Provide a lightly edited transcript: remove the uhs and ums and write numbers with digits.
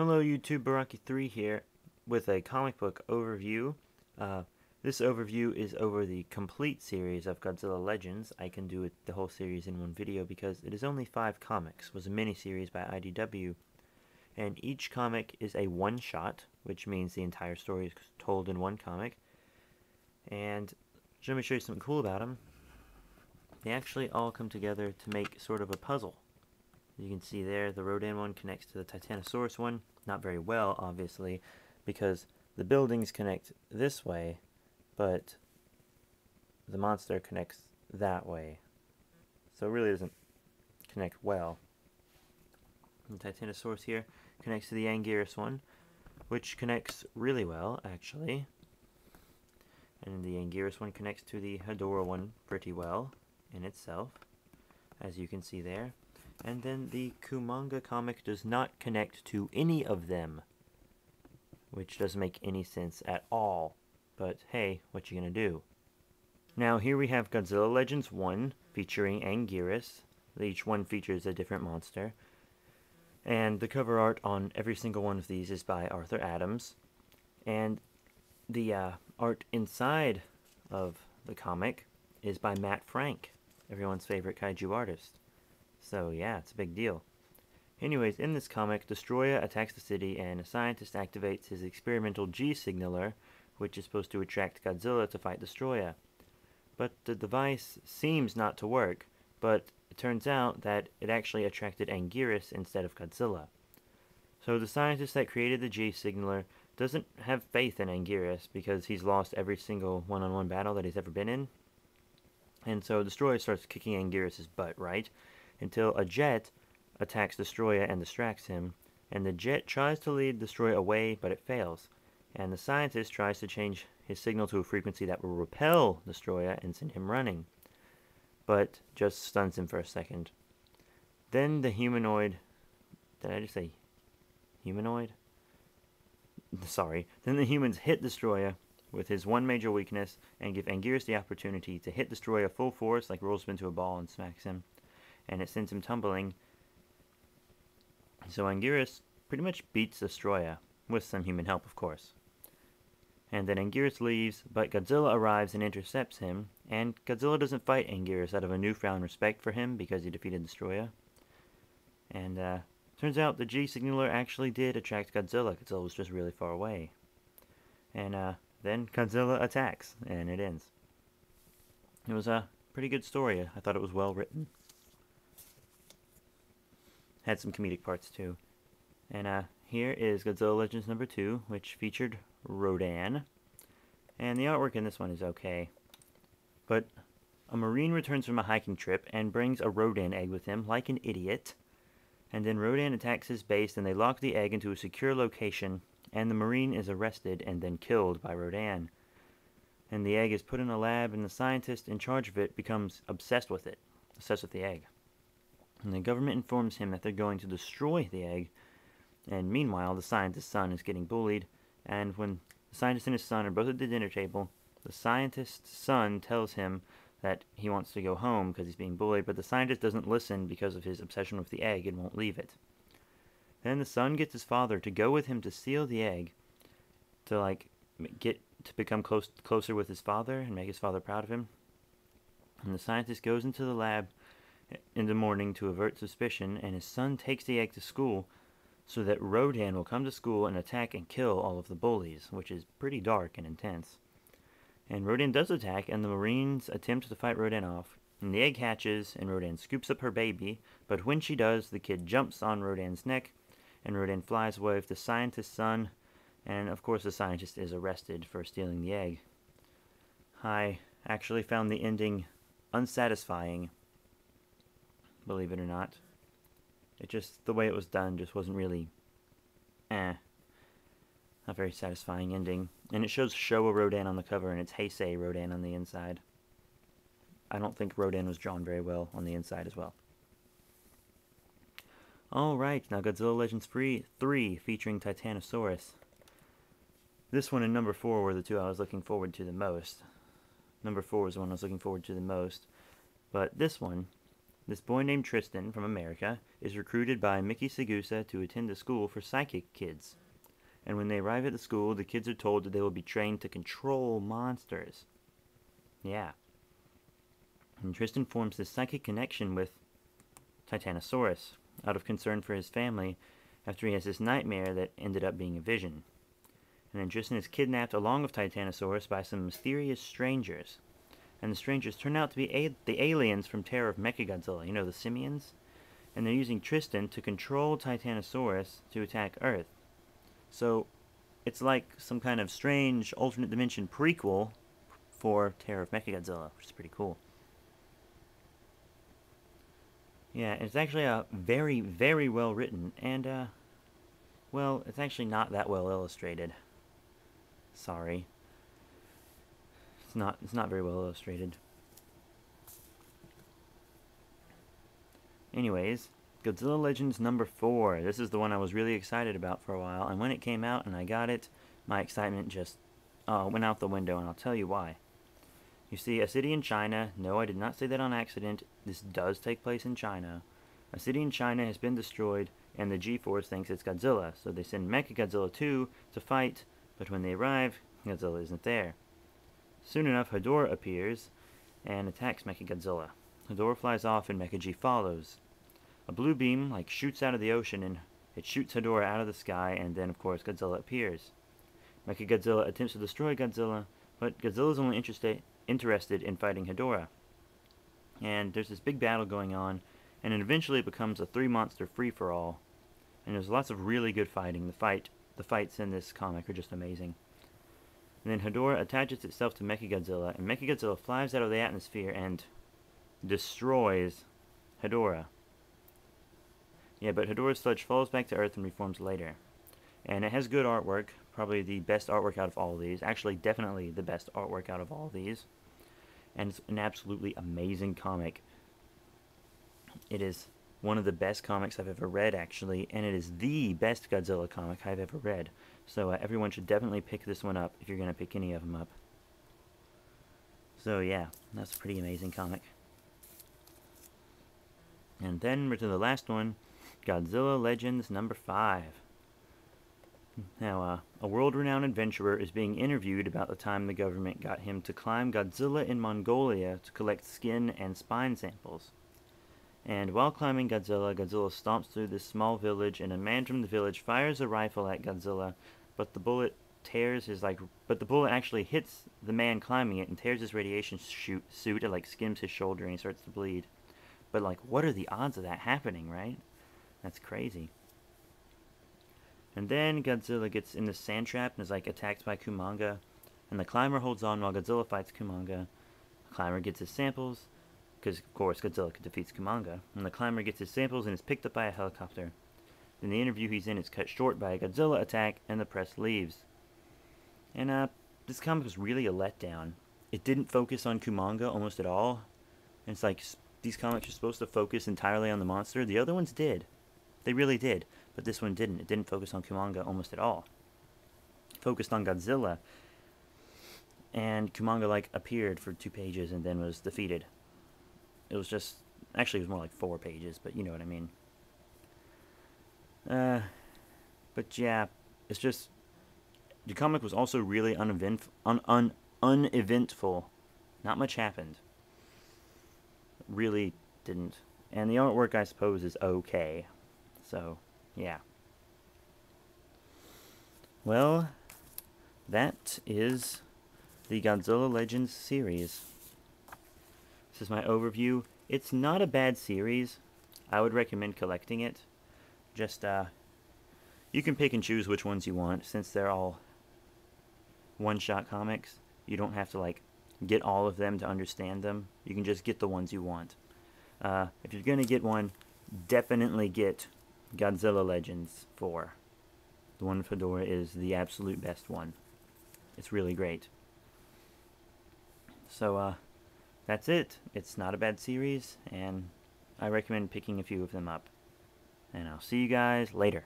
Hello YouTube, Baraki3 here with a comic book overview. This overview is over the complete series of Godzilla Legends. I can do the whole series in one video because it is only 5 comics. It was a mini-series by IDW, and each comic is a one-shot, which means the entire story is told in one comic. And let me show you something cool about them. They actually all come together to make sort of a puzzle. You can see there, the Rodan one connects to the Titanosaurus one. Not very well, obviously, because the buildings connect this way, but the monster connects that way. So it really doesn't connect well. The Titanosaurus here connects to the Anguirus one, which connects really well, actually. And the Anguirus one connects to the Hedorah one pretty well in itself, as you can see there. And then the Kumanga comic does not connect to any of them, which doesn't make any sense at all. But hey, what you gonna do? Now here we have Godzilla Legends 1 featuring Anguirus. Each one features a different monster. And the cover art on every single one of these is by Arthur Adams. And the art inside of the comic is by Matt Frank, everyone's favorite kaiju artist. So yeah, it's a big deal. Anyways, in this comic, Destroya attacks the city and a scientist activates his experimental G signaler, which is supposed to attract Godzilla to fight Destroya. But the device seems not to work, but it turns out that it actually attracted Anguirus instead of Godzilla. So the scientist that created the G signaler doesn't have faith in Anguirus because he's lost every single one-on-one battle that he's ever been in. And so Destroya starts kicking Anguirus' butt, right? Until a jet attacks Destroya and distracts him, and the jet tries to lead Destroya away, but it fails. And the scientist tries to change his signal to a frequency that will repel Destroya and send him running, but just stuns him for a second. Then the humanoid... Did I just say humanoid? Sorry. Then the humans hit Destroya with his one major weakness and give Anguirus the opportunity to hit Destroya full force, like rolls him into a ball and smacks him. And it sends him tumbling. So Anguirus pretty much beats Destroya, with some human help, of course. And then Anguirus leaves, but Godzilla arrives and intercepts him, and Godzilla doesn't fight Anguirus out of a newfound respect for him because he defeated Destroya. And turns out the G signaler actually did attract Godzilla. Godzilla was just really far away. And then Godzilla attacks, and it ends. It was a pretty good story. I thought it was well written. Had some comedic parts too. And here is Godzilla Legends number 2, which featured Rodan. And the artwork in this one is okay. But a Marine returns from a hiking trip and brings a Rodan egg with him, like an idiot. And then Rodan attacks his base, and they lock the egg into a secure location, and the Marine is arrested and then killed by Rodan. And the egg is put in a lab, and the scientist in charge of it becomes obsessed with it, obsessed with the egg. And the government informs him that they're going to destroy the egg, and meanwhile the scientist's son is getting bullied, and when the scientist and his son are both at the dinner table, the scientist's son tells him that he wants to go home because he's being bullied, but the scientist doesn't listen because of his obsession with the egg and won't leave it. Then the son gets his father to go with him to steal the egg, to get to become closer with his father and make his father proud of him. And the scientist goes into the lab in the morning to avert suspicion, and his son takes the egg to school so that Rodan will come to school and attack and kill all of the bullies, which is pretty dark and intense. And Rodan does attack, and the Marines attempt to fight Rodan off, and the egg hatches, and Rodan scoops up her baby, but when she does, the kid jumps on Rodan's neck, and Rodan flies away with the scientist's son, and of course the scientist is arrested for stealing the egg. I actually found the ending unsatisfying, believe it or not. It just, the way it was done just wasn't really, a very satisfying ending. And it shows Showa Rodan on the cover, and it's Heisei Rodan on the inside. I don't think Rodan was drawn very well on the inside as well. Alright, now Godzilla Legends 3 featuring Titanosaurus. This one and number 4 were the two I was looking forward to the most. Number 4 was the one I was looking forward to the most. But this one This boy named Tristan from America is recruited by Mickey Segusa to attend a school for psychic kids. And when they arrive at the school, the kids are told that they will be trained to control monsters. Yeah. And Tristan forms this psychic connection with Titanosaurus, out of concern for his family, after he has this nightmare that ended up being a vision. And then Tristan is kidnapped along with Titanosaurus by some mysterious strangers. And the strangers turn out to be the aliens from Terror of Mechagodzilla, you know, the simians? And they're using Tristan to control Titanosaurus to attack Earth. So, it's like some kind of strange alternate dimension prequel for Terror of Mechagodzilla, which is pretty cool. Yeah, it's actually very, very well written, and, well, it's actually not that well illustrated. Sorry. It's not very well illustrated. Anyways, Godzilla Legends number 4. This is the one I was really excited about for a while, and when it came out and I got it, my excitement just went out the window, and I'll tell you why. You see, a city in China, no, I did not say that on accident, this does take place in China. A city in China has been destroyed, and the G-Force thinks it's Godzilla, so they send Mechagodzilla 2 to fight, but when they arrive, Godzilla isn't there. Soon enough, Hedorah appears and attacks Mechagodzilla. Hedorah flies off and Mecha-G follows. A blue beam, shoots out of the ocean, and it shoots Hedorah out of the sky, and then, of course, Godzilla appears. Mechagodzilla attempts to destroy Godzilla, but Godzilla's only interested in fighting Hedorah. And there's this big battle going on, and then eventually it becomes a 3-monster free-for-all. And there's lots of really good fighting. The fights in this comic are just amazing. And then Hedorah attaches itself to Mechagodzilla, and Mechagodzilla flies out of the atmosphere and destroys Hedorah. Yeah, but Hedorah's sludge falls back to Earth and reforms later. And it has good artwork, probably the best artwork out of all of these. Actually, definitely the best artwork out of all of these. And it's an absolutely amazing comic. It is one of the best comics I've ever read, actually, and it is the best Godzilla comic I've ever read. So everyone should definitely pick this one up if you're going to pick any of them up. So yeah, that's a pretty amazing comic. And then we're to the last one, Godzilla Legends number 5. Now, a world-renowned adventurer is being interviewed about the time the government got him to climb Godzilla in Mongolia to collect skin and spine samples. And while climbing Godzilla, Godzilla stomps through this small village, and a man from the village fires a rifle at Godzilla, but the bullet actually hits the man climbing it and tears his radiation suit. It skims his shoulder and he starts to bleed. But what are the odds of that happening, right? That's crazy. And then Godzilla gets in the sand trap and is attacked by Kumanga, and the climber holds on while Godzilla fights Kumanga. The climber gets his samples, because of course Godzilla defeats Kumanga, and the climber gets his samples and is picked up by a helicopter. Then the interview he's in is cut short by a Godzilla attack, and the press leaves. And this comic was really a letdown. It didn't focus on Kumanga almost at all. And it's these comics are supposed to focus entirely on the monster. The other ones did. They really did. But this one didn't. It didn't focus on Kumanga almost at all. It focused on Godzilla. And Kumanga, appeared for 2 pages and then was defeated. It was just... Actually, it was more like 4 pages, but you know what I mean. But yeah, it's just... The comic was also really uneventful. Not much happened. Really didn't. And the artwork, I suppose, is okay. So, yeah. Well, that is the Godzilla Legends series. This is my overview. It's not a bad series. I would recommend collecting it. Just, you can pick and choose which ones you want, since they're all one-shot comics. You don't have to, get all of them to understand them. You can just get the ones you want. If you're gonna get one, definitely get Godzilla Legends 4. The one with Hedorah is the absolute best one. It's really great. So, that's it. It's not a bad series, and I recommend picking a few of them up. And I'll see you guys later.